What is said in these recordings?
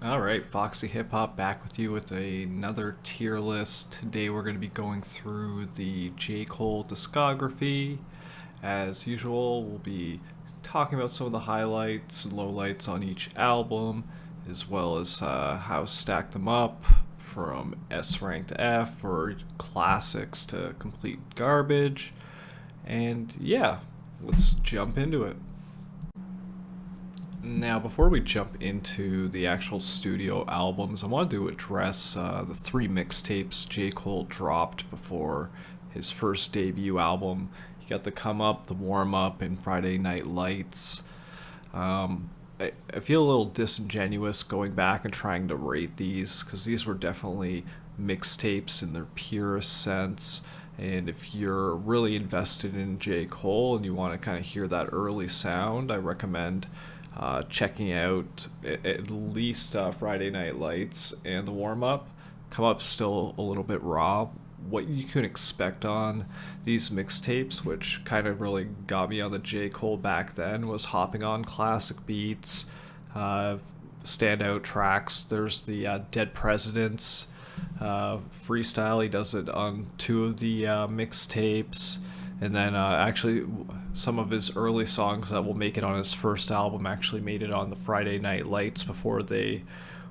Alright, Foxy Hip Hop back with you with another tier list. Today we're going to be going through the J. Cole discography. As usual, we'll be talking about some of the highlights and lowlights on each album, as well as how to stack them up from S rank to F or classics to complete garbage. And yeah, let's jump into it. Now, before we jump into the actual studio albums, I wanted to address the three mixtapes J. Cole dropped before his first debut album. You got the Come Up, the Warm Up, and Friday Night Lights. I feel a little disingenuous going back and trying to rate these because these were definitely mixtapes in their purest sense. And if you're really invested in J. Cole and you want to kind of hear that early sound, I recommend checking out at least Friday Night Lights and the warm up. Come Up still a little bit raw. What you can expect on these mixtapes, which kind of really got me on the J. Cole back then, was hopping on classic beats, standout tracks. There's the Dead Presidents freestyle. He does it on two of the mixtapes. And then actually, some of his early songs that will make it on his first album actually made it on the Friday Night Lights before they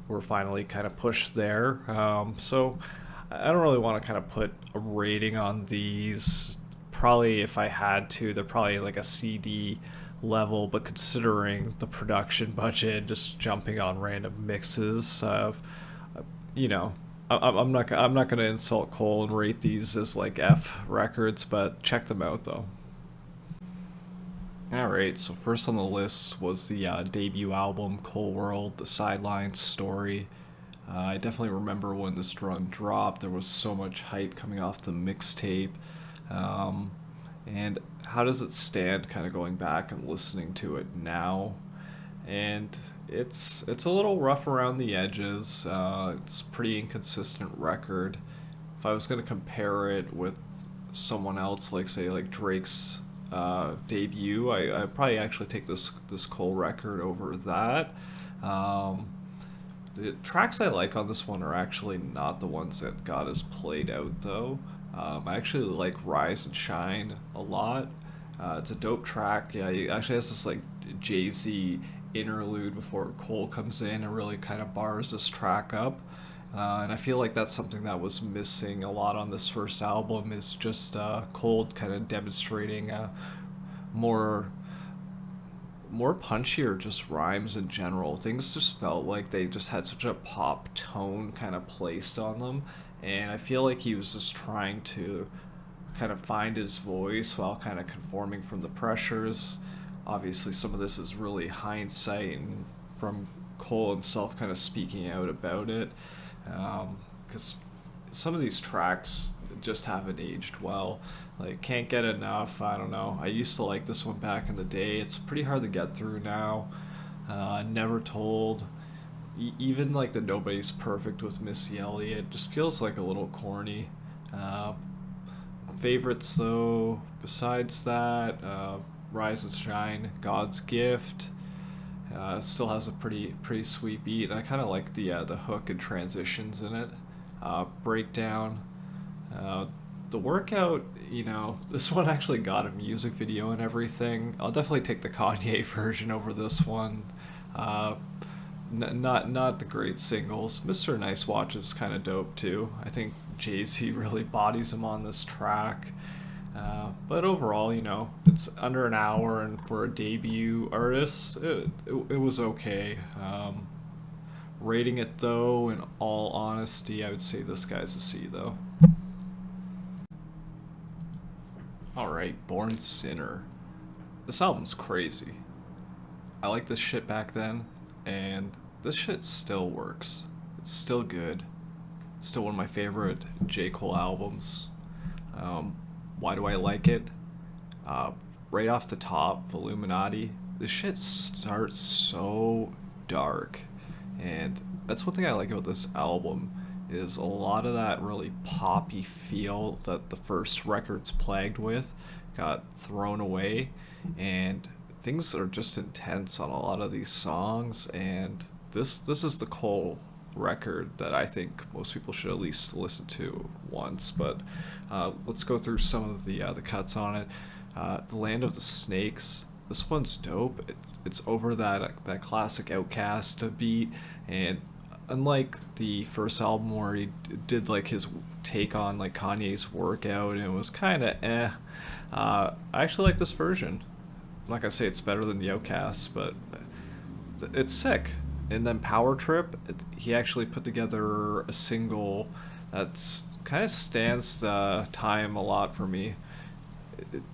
were finally kind of pushed there. So I don't really want to kind of put a rating on these. Probably if I had to, they're probably like a CD level, but considering the production budget, just jumping on random mixes of, you know, I'm not gonna insult Cole and rate these as like F records, but check them out though. All right, so first on the list was the debut album Cole World, the Sideline story. I definitely remember when this run dropped. There was so much hype coming off the mixtape, and how does it stand? Kind of going back and listening to it now, and it's a little rough around the edges. It's a pretty inconsistent record. If I was going to compare it with someone else, like say like Drake's debut, I'd probably actually take this Cole record over that. The tracks I like on this one are actually not the ones that got us played out though. I actually like Rise and Shine a lot. It's a dope track. Yeah, it actually has this like Jay-Z interlude before Cole comes in and really kind of bars this track up. And I feel like that's something that was missing a lot on this first album is just Cole kind of demonstrating more more punchier just rhymes in general. Things just felt like they just had such a pop tone kind of placed on them. And I feel like he was just trying to kind of find his voice while kind of conforming from the pressures. Obviously, some of this is really hindsight and from Cole himself kind of speaking out about it. Because some of these tracks just haven't aged well. Like, can't get enough. I don't know. I used to like this one back in the day. It's pretty hard to get through now. Never Told. Even like the Nobody's Perfect with Missy Elliott just feels like a little corny. Uh, Favorites though, besides that, Rise and Shine, God's Gift. Still has a pretty sweet beat. And I kind of like the hook and transitions in it. Breakdown. The workout, this one actually got a music video and everything. I'll definitely take the Kanye version over this one. Not the great singles. Mr. Nice Watch is kind of dope too. I think Jay-Z really bodies him on this track. But overall, it's under an hour, and for a debut artist, it was okay. Rating it though, in all honesty, I would say this guy's a C though. Alright, Born Sinner. This album's crazy. I liked this shit back then, and this shit still works. It's still good. It's still one of my favorite J. Cole albums. Why do I like it? Right off the top, Illuminati. This shit starts so dark, and that's one thing I like about this album is a lot of that really poppy feel that the first record's plagued with got thrown away, and things are just intense on a lot of these songs, and this is the Cole record that I think most people should at least listen to once. But let's go through some of the cuts on it. The Land of the Snakes. This one's dope. It's over that classic Outkast beat, and unlike the first album where he did like his take on like Kanye's Workout, and it was kind of I actually like this version. I'm not gonna say it's better than the Outkast, but it's sick. And then Power Trip, he actually put together a single that's kind of stands the time a lot for me.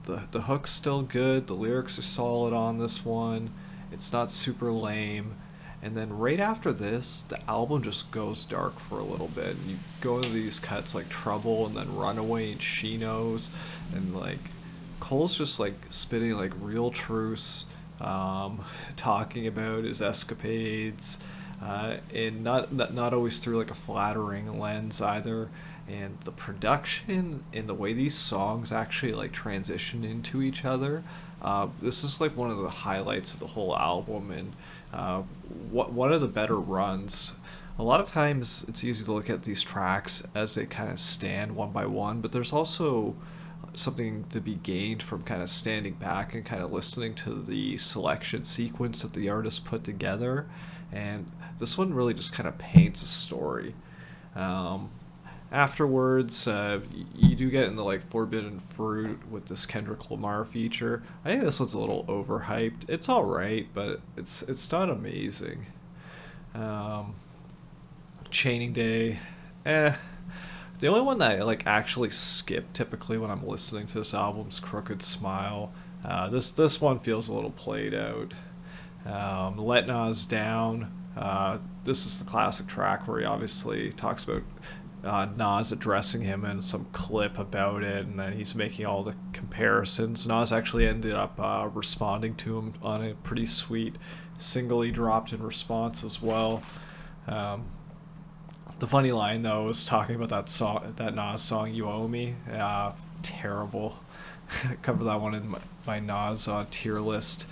The hook's still good, the lyrics are solid on this one, it's not super lame. And then right after this, the album just goes dark for a little bit. And you go into these cuts like Trouble and then Runaway and She Knows, and like Cole's just like spitting like real truths, talking about his escapades, and not always through like a flattering lens either. And the production and the way these songs actually like transition into each other, this is like one of the highlights of the whole album, and one of the better runs. A lot of times it's easy to look at these tracks as they kind of stand one by one, but there's also something to be gained from kind of standing back and kind of listening to the selection sequence that the artist put together. And this one really just kind of paints a story. Afterwards, you do get into like Forbidden Fruit with this Kendrick Lamar feature. I think this one's a little overhyped. It's all right, but it's not amazing. Chaining Day, The only one that I like actually skip typically when I'm listening to this album's Crooked Smile. This one feels a little played out. Let Nas Down. This is the classic track where he obviously talks about Nas addressing him in some clip about it, and then he's making all the comparisons. Nas actually ended up responding to him on a pretty sweet single he dropped in response as well. The funny line though was talking about that Nas song "You Owe Me." Terrible. Cover that one in my Nas tier list.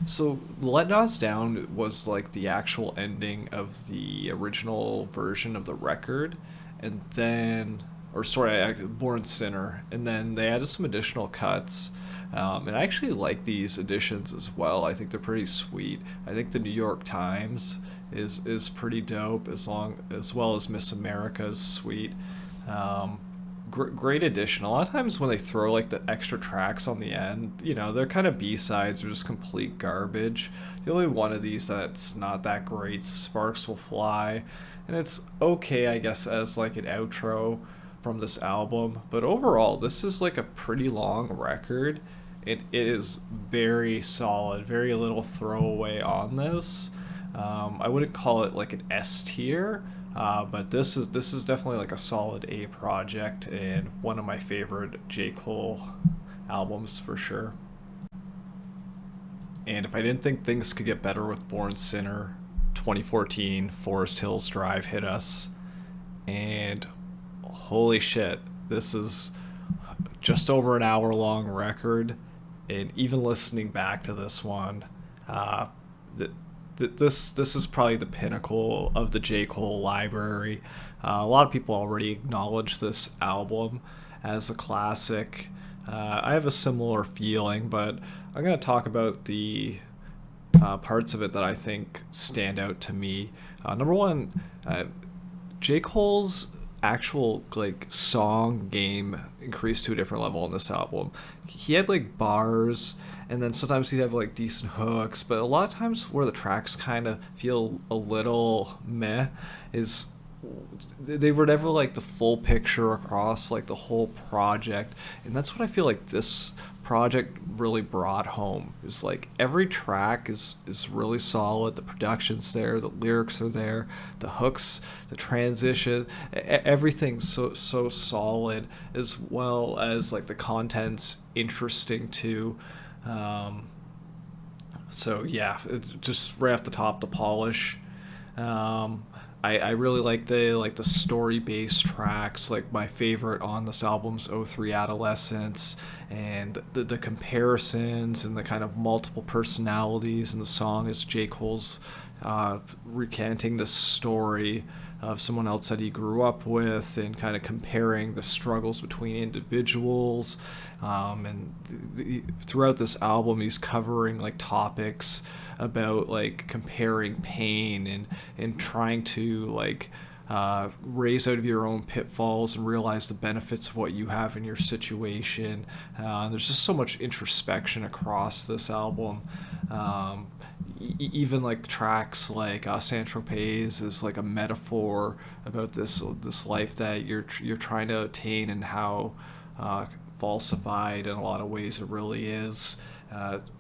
So Let Nas Down was like the actual ending of the original version of the record, and then, Born Sinner, and then they added some additional cuts. And I actually like these additions as well. I think they're pretty sweet. I think the New York Times is pretty dope, as well as Miss America is sweet. Great addition. A lot of times when they throw like the extra tracks on the end, they're kind of B-sides or just complete garbage. The only one of these that's not that great, Sparks Will Fly, and it's okay, I guess, as like an outro from this album. But overall, this is like a pretty long record. It is very solid, very little throwaway on this. I wouldn't call it like an S tier, but this is definitely like a solid A project and one of my favorite J. Cole albums for sure. And if I didn't think things could get better with Born Sinner, 2014 Forest Hills Drive hit us, and holy shit, this is just over an hour long record. And even listening back to this one, this is probably the pinnacle of the J. Cole library. A lot of people already acknowledge this album as a classic. I have a similar feeling, but I'm going to talk about the parts of it that I think stand out to me. Number one, J. Cole's actual like song game increased to a different level on this album. He had like bars, and then sometimes he'd have like decent hooks, but a lot of times where the tracks kind of feel a little meh is they were never like the full picture across like the whole project. And that's what I feel like this project really brought home, is like every track is really solid, the production's there, the lyrics are there, the hooks, the transition, everything's so solid, as well as like the content's interesting too. So yeah, just right off the top, the polish. I really like the story-based tracks. Like my favorite on this album's '03 Adolescence, and the comparisons and the kind of multiple personalities in the song as J. Cole's recanting the story of someone else that he grew up with and kind of comparing the struggles between individuals. Throughout this album, he's covering like topics about like comparing pain and trying to like raise out of your own pitfalls and realize the benefits of what you have in your situation. There's just so much introspection across this album. Even like tracks like Saint-Tropez is like a metaphor about this life that you're trying to attain and how falsified in a lot of ways it really is.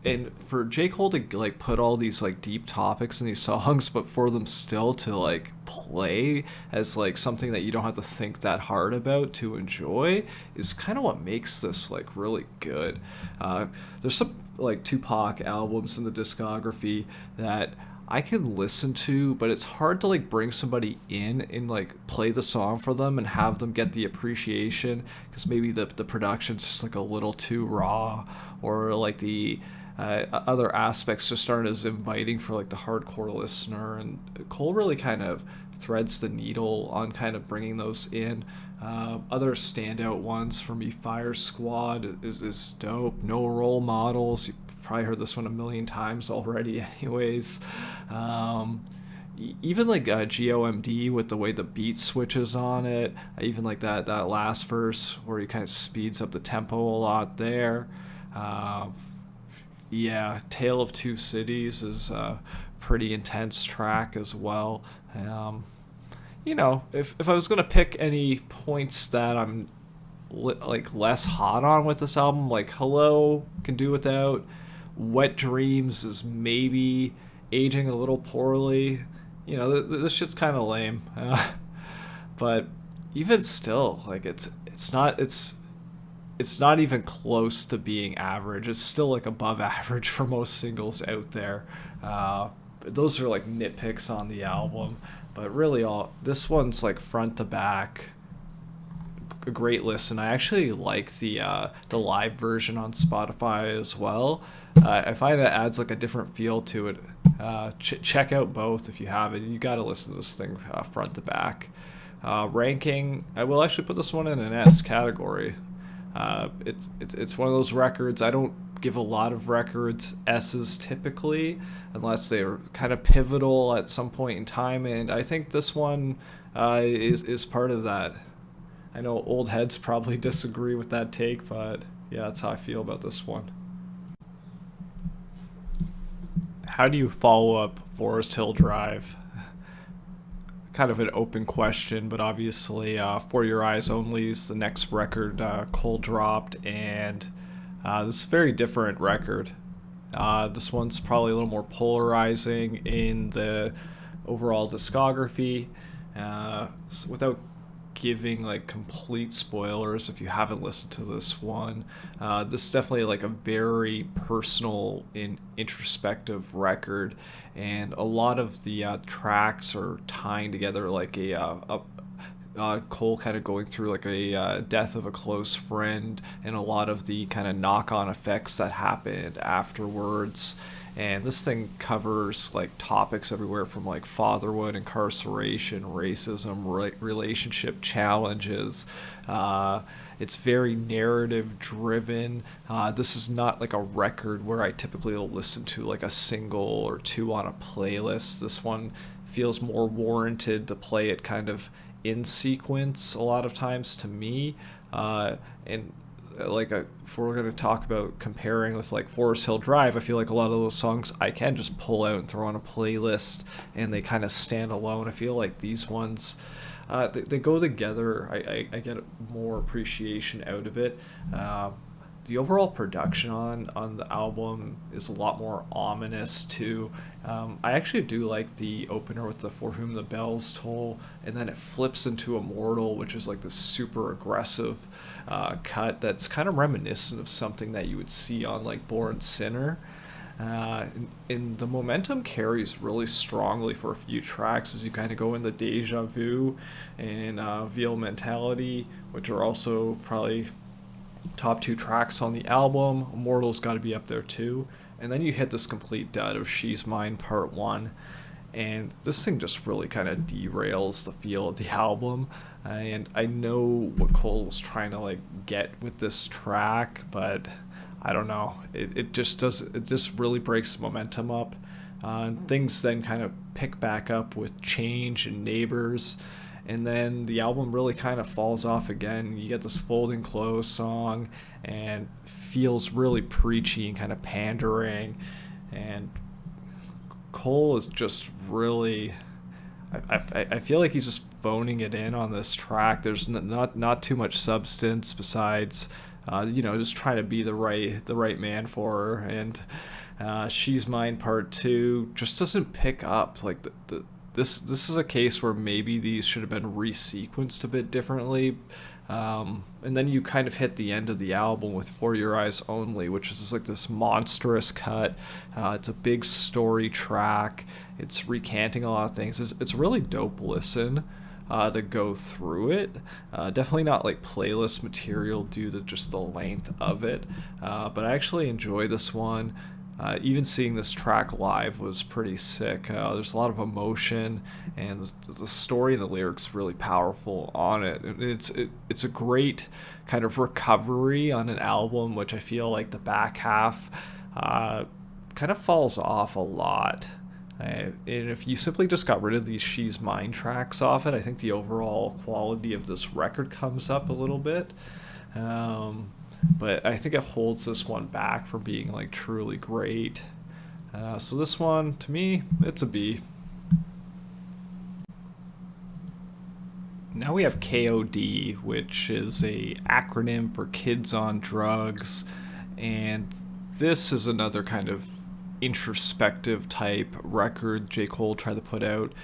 And for J. Cole to like put all these like deep topics in these songs, but for them still to like play as like something that you don't have to think that hard about to enjoy is kind of what makes this like really good. There's some like Tupac albums in the discography that I can listen to, but it's hard to like bring somebody in and like play the song for them and have them get the appreciation because maybe the production's just like a little too raw, or like the other aspects just aren't as inviting for like the hardcore listener. And Cole really kind of threads the needle on kind of bringing those in. Other standout ones for me, Fire Squad is dope. No Role Models, you've probably heard this one a million times already anyways. Even like GOMD with the way the beat switches on it. I even like that last verse where he kind of speeds up the tempo a lot there. Yeah, Tale of Two Cities is a pretty intense track as well. If I was going to pick any points that I'm like less hot on with this album, like Hello can do without. Wet Dreams is maybe aging a little poorly. This shit's kind of lame. But even still, like it's not even close to being average. It's still like above average for most singles out there. Those are like nitpicks on the album, but really this one's like front to back a great listen. I actually like the live version on Spotify as well. I find it adds like a different feel to it. Check out both if you haven't. You got to listen to this thing front to back. Ranking, I will actually put this one in an S category. It's one of those records. I don't give a lot of records S's typically, unless they're kind of pivotal at some point in time, and I think this one is part of that. I know old heads probably disagree with that take, but yeah, that's how I feel about this one. How do you follow up Forest Hill Drive? Kind of an open question, but obviously For Your Eyes Only is the next record Cole dropped, and this is a very different record. This one's probably a little more polarizing in the overall discography. Without giving like complete spoilers, if you haven't listened to this one, this is definitely like a very personal and introspective record, and a lot of the tracks are tying together like a Cole kind of going through like a death of a close friend and a lot of the kind of knock-on effects that happened afterwards. And this thing covers like topics everywhere from like fatherhood, incarceration, racism, relationship challenges. It's very narrative driven. This is not like a record where I typically will listen to like a single or two on a playlist. This one feels more warranted to play it kind of in sequence a lot of times to me. And like if we're going to talk about comparing with like Forest Hill Drive, I feel like a lot of those songs I can just pull out and throw on a playlist and they kind of stand alone. I feel like these ones they go together. I get more appreciation out of it. The overall production on the album is a lot more ominous too. I actually do like the opener with the For Whom the Bells Toll, and then it flips into Immortal, which is like this super aggressive cut that's kind of reminiscent of something that you would see on like Born Sinner. And the momentum carries really strongly for a few tracks as you kind of go in the Deja Vu and Veal Mentality, which are also probably top two tracks on the album. Immortal's got to be up there too. And then you hit this complete dud of She's Mine Part 1. and this thing just really kind of derails the feel of the album. And I know what Cole was trying to like get with this track, but I don't know. It just does. It just really breaks the momentum up. And things then kind of pick back up with Change and Neighbors, and then the album really kind of falls off again. You get this Folding Clothes song, and feels really preachy and kind of pandering, and Cole is just really. I feel like he's just phoning it in on this track. There's not too much substance besides, just trying to be the right man for her. And She's Mine Part 2 just doesn't pick up. Like this is a case where maybe these should have been resequenced a bit differently. And then you kind of hit the end of the album with For Your Eyes Only, which is just like this monstrous cut. It's a big story track. It's recanting a lot of things. It's really dope listen to go through it. Definitely not like playlist material due to just the length of it. But I actually enjoy this one. Even seeing this track live was pretty sick. There's a lot of emotion, and the story and the lyrics really powerful on it. It's a great kind of recovery on an album, which I feel like the back half kind of falls off a lot. And if you simply just got rid of these She's Mine tracks off it, I think the overall quality of this record comes up a little bit. But I think it holds this one back from being like truly great. So this one, to me, it's a B. Now we have KOD, which is a acronym for Kids on Drugs, and this is another kind of introspective type record J. Cole tried to put out.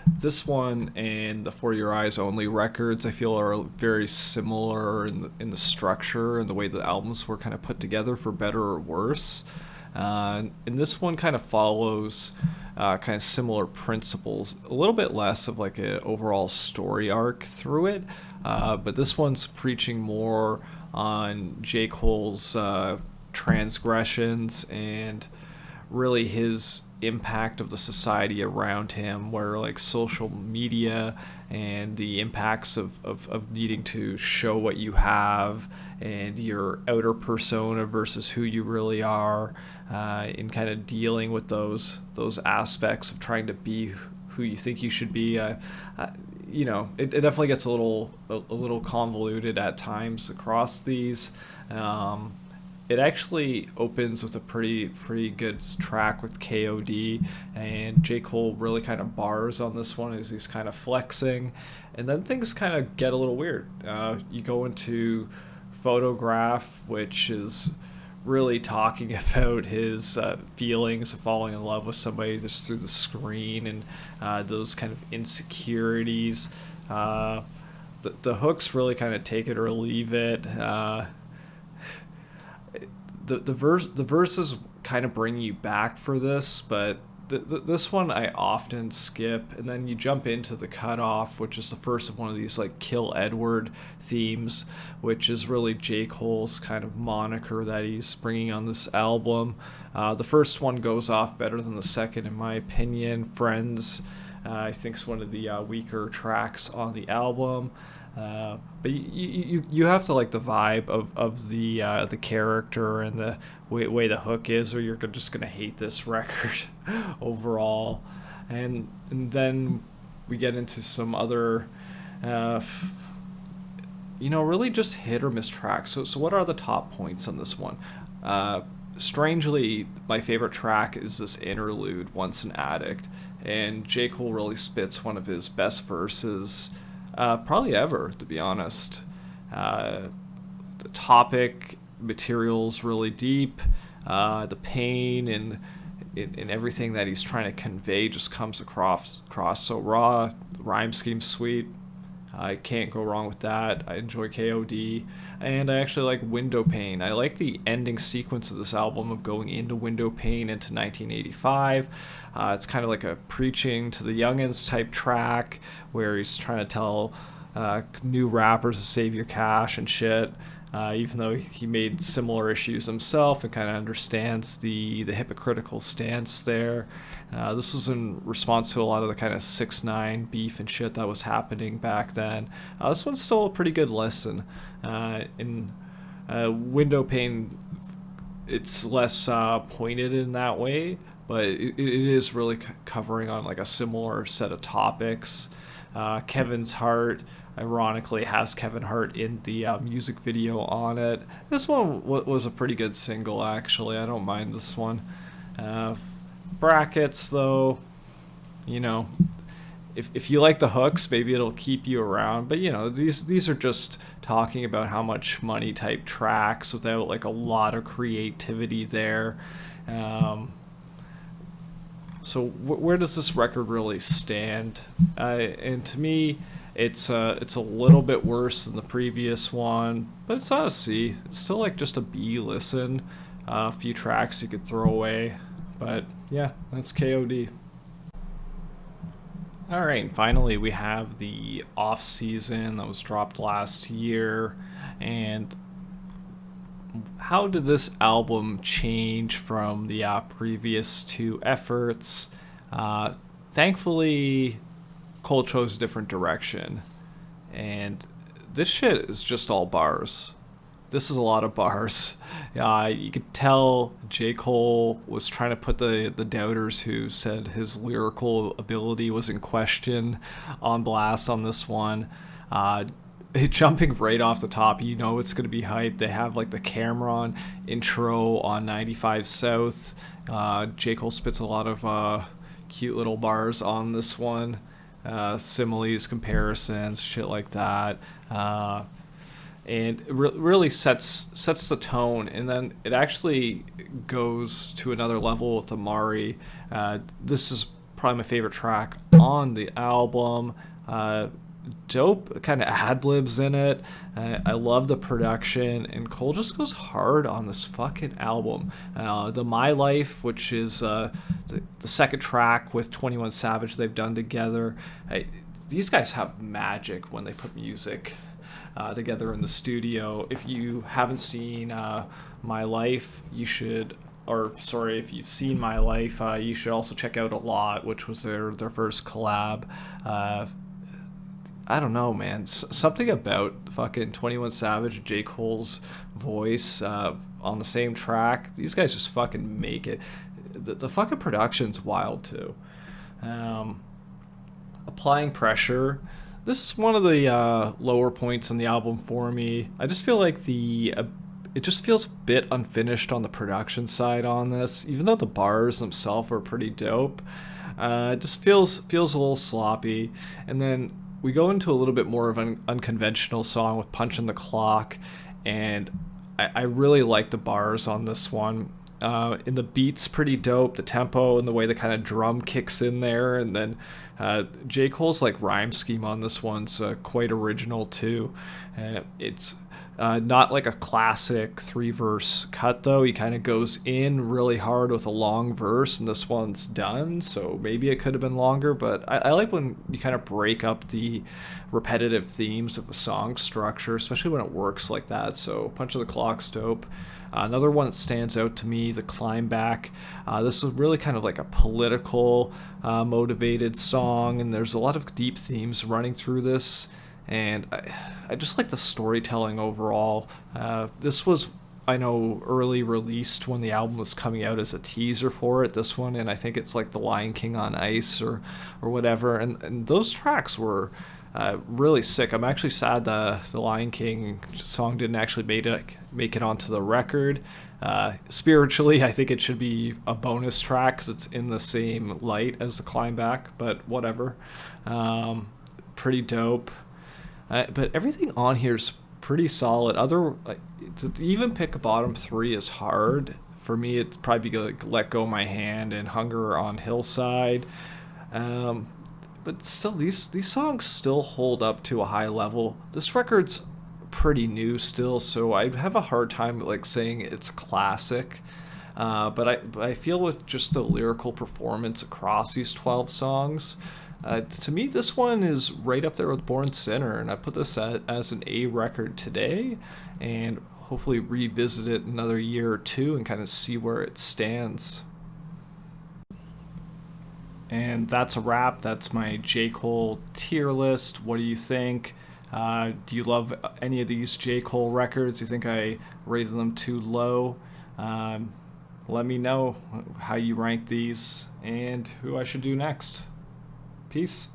This one and the For Your Eyes Only records, I feel, are very similar in the structure and the way the albums were kind of put together, for better or worse. And this one kind of follows kind of similar principles, a little bit less of like an overall story arc through it, but this one's preaching more on J. Cole's transgressions and really his impact of the society around him, where like social media and the impacts of needing to show what you have and your outer persona versus who you really are, in kind of dealing with those aspects of trying to be who you think you should be. It definitely gets a little convoluted at times across these. It actually opens with a pretty good track with KOD, and J. Cole really kind of bars on this one as he's kind of flexing, and then things kind of get a little weird. You go into Photograph, which is really talking about his feelings of falling in love with somebody just through the screen, and those kind of insecurities. The hooks really kind of take it or leave it. The verses kind of bring you back for this, but this one I often skip, and then you jump into the Cutoff, which is the first of one of these like Kill Edward themes, which is really J. Cole's kind of moniker that he's bringing on this album. The first one goes off better than the second, in my opinion. Friends, I think, is one of the weaker tracks on the album. But you have to like the vibe of the character and the way the hook is, or you're just gonna hate this record overall. And then we get into some other, really just hit or miss tracks. So what are the top points on this one? Strangely, my favorite track is this interlude, Once an Addict, and J. Cole really spits one of his best verses probably ever, to be honest. The topic material's really deep. The pain and everything that he's trying to convey just comes across so raw. The rhyme scheme's sweet. I can't go wrong with that. I enjoy KOD, and I actually like Window Pane. I like the ending sequence of this album of going into Window Pane into 1985. It's kind of like a preaching to the youngins type track where he's trying to tell new rappers to save your cash and shit, even though he made similar issues himself and kind of understands the hypocritical stance there. This was in response to a lot of the kind of 6ix9ine beef and shit that was happening back then. This one's still a pretty good listen. In Window Pane, it's less pointed in that way, but it is really covering on like a similar set of topics. Kevin's Heart, ironically, has Kevin Hart in the music video on it. This one was a pretty good single, actually. I don't mind this one. Brackets, though, you know, if you like the hooks, maybe it'll keep you around. But, you know, these are just talking about how much money type tracks without like a lot of creativity there. So where does this record really stand? And to me, it's a little bit worse than the previous one, but it's not a C. It's still like just a B listen. A few tracks you could throw away, but yeah, that's KOD. All right, and finally we have the Off Season that was dropped last year, and how did this album change from the previous two efforts? Thankfully, Cole chose a different direction, and this shit is just all bars. This is a lot of bars. You could tell J. Cole was trying to put the doubters who said his lyrical ability was in question on blast on this one. Jumping right off the top, you know it's going to be hype. They have like the Cameron intro on 95 South. J. Cole spits a lot of cute little bars on this one. Similes, comparisons, shit like that. And it really sets the tone, and then it actually goes to another level with Amari. This is probably my favorite track on the album. Dope kind of ad-libs in it. I love the production, and Cole just goes hard on this fucking album. The My Life, which is the second track with 21 Savage they've done together. These guys have magic when they put music together in the studio. If you haven't seen My Life, you should, or sorry, if you've seen My Life, you should also check out A Lot, which was their first collab. I don't know, man. Something about fucking 21 Savage, J. Cole's voice on the same track. These guys just fucking make it. The fucking production's wild, too. Applying Pressure. This is one of the lower points on the album for me. I just feel like it just feels a bit unfinished on the production side on this, even though the bars themselves are pretty dope. It just feels a little sloppy. And then we go into a little bit more of an unconventional song with Punching the Clock, and I really like the bars on this one. And the beat's pretty dope, the tempo and the way the kind of drum kicks in there, and then J. Cole's like rhyme scheme on this one's quite original too. It's not like a classic 3-verse cut though. He kind of goes in really hard with a long verse, and this one's done, so maybe it could have been longer, but I like when you kind of break up the repetitive themes of a song structure, especially when it works like that. So Punch of the Clock's dope. Another one that stands out to me, The Climb Back. This is really kind of like a political motivated song, and there's a lot of deep themes running through this, and I just like the storytelling overall. This was, I know, early released when the album was coming out as a teaser for it, this one, and I think it's like The Lion King on Ice or whatever, and those tracks were really sick. I'm actually sad the Lion King song didn't actually make it onto the record. Spiritually, I think it should be a bonus track because it's in the same light as The Climb Back, but whatever. Pretty dope. But everything on here is pretty solid. To even pick a bottom 3 is hard. For me, it's probably like Let Go My Hand and Hunger on Hillside. But still, these songs still hold up to a high level. This record's pretty new still, so I have a hard time like saying it's a classic. But I feel with just the lyrical performance across these 12 songs, to me this one is right up there with Born Sinner, and I put this as an A record today, and hopefully revisit it another year or two and kind of see where it stands. And that's a wrap. That's my J. Cole tier list. What do you think? Do you love any of these J. Cole records? Do you think I rated them too low? Let me know how you rank these and who I should do next. Peace.